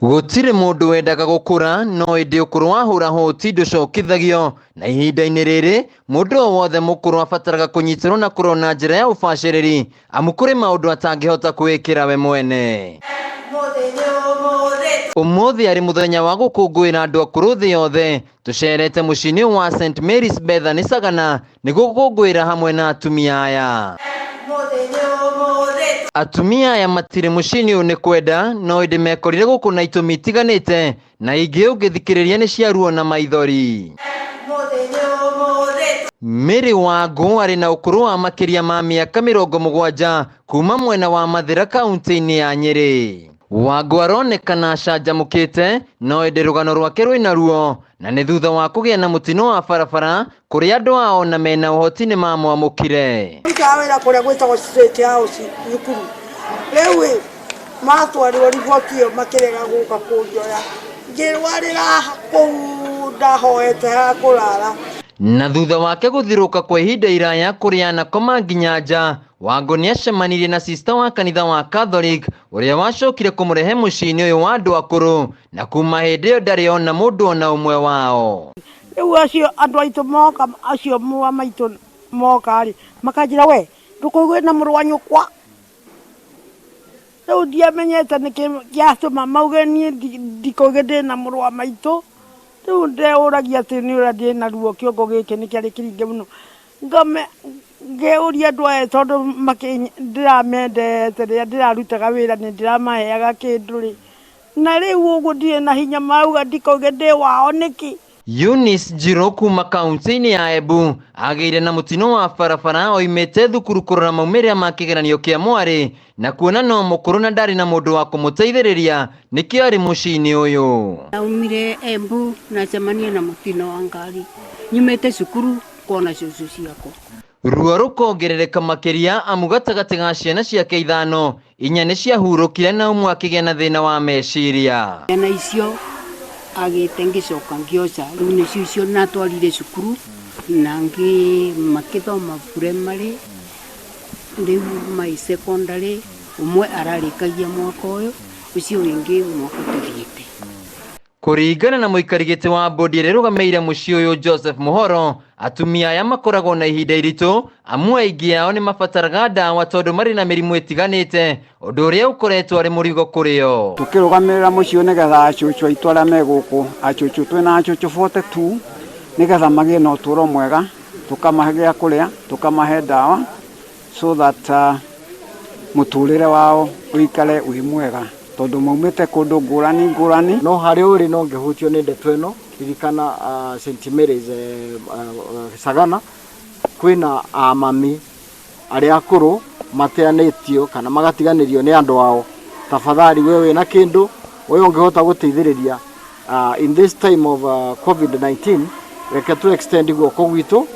Gutire mundu wendaga gukura no indi ukuru wahura hoti nducokithagio na ihinda-ini riri mundu o wothe mukuru abataraga kunyitirwo na kurwo na njira ya ubaciriri amu kuri maundu atangihota kwikira we mwene. Umuthi ari muthenya wa gukungwira andu akuru thi yothe tucerete mucini wa St Mary's Bethany Sagana niguo gukungwira hamwe na atumia aya. Atumia aya matire mucini ni kwenda no indi mekorire guku na itumi itiganite na ingi ungithikiriria ni ciaruo na maithori. Mary Wangu ari na ukuru wa makiria ma miaka 70 kuma mwena wa Mathira kaunti-ini ya Nyeri. Wangu aronekana acanjamukite no indi rugano rwake rwina ruo na ni thutha wa kugia na mutino wa barabara kuri andu ao na mena uhoti ni mamwamukire. Wira kuria gwitagwo State House Yukuru riu matwarirwo ribotio makirega guka kunjoya ngirwarira kuu ndahoete ha kurara. Na thutha wake guthiruka kwa ihinda iraya kuria anakoma nginya nja, Wangu ni acemanirie na sister wa kanitha wa Catholic uria wacokire kumurehe mucini uyu wa andu akuru na kuma hindi iyo ndari ona mundu ona umwe wao. Riu acio andu aitu moka acio mwa maitu moka ri makanjira we ndukugwe na muru wa nyukwa. Riu ndiamenyete niki giatuma mauge nie ndikuge ndi na muru wa maitu. Riu ndeuragia ati ni ura ndi na ruo kiongo giki ni kiari kiringe muno ngame ngeuria andu aya tondu ndiramendete ria ndirarutaga wira ni ndiramaheaga kindu ri na riu uguo ndire na hinya mauga ndikuge ndi wao niki. Eunice Njiro kuma kaunti-ini ya Embu ageire na mutino wa barabara oimite thukuru kurora maumĩrĩra ma kĩgeranio kĩa mwari na kuona no mukuru na ndari na mundu wa kumuteithĩrĩria nikio ari mucini uyu. Naumire Embu na cemania na mutino wa ngari nyumite cukuru kuona cucu ciakwa. Ruo rukongerereka makiria amu gatagati ga ciana ciake 5 inya ni ciahurũkire na umwe akĩgĩa na thĩna wa meciria. Ciana icio agite ngicoka ngioca riu nicio icio natwarire cukuru na makithoma primary riu mai secondary umwe ararikagia mwaka uyu ucio wingi mwaka tuthiite. Kuringana na muikarigiti wa bodi ĩrĩa ĩrũgamĩrĩire muciĩ uyu Joseph Muhoro, atumia aya makoragwo na ihinda iritu amu aingĩ ao ni mabataraga ndawa tondu mari na mĩrimũ ĩtiganĩte ũndũ ũrĩa ũkoretwo arĩ mũrigo kũrĩ o. Tukirugamĩrĩra muciĩ nigetha acucu aitũ arĩa me gũkũ acucu twĩna acucu 42 nigetha magĩe na ũtũũro mwega tukamahe gĩa kũrĩa tukamahe ndawa so that mũtũrĩre wao ũikare wĩ mwega tondu maumite kundu ngurani no hari uri no ngihutio ni ndeto ino ririkana St Mary's Sagana kwina amami ari akuru mateanitio kana magatiganirio ni andu ao. Tafadhali wewe na kindu wewe ungehota guteithiriria in this time of COVID-19 reke tu extend guoko gwitu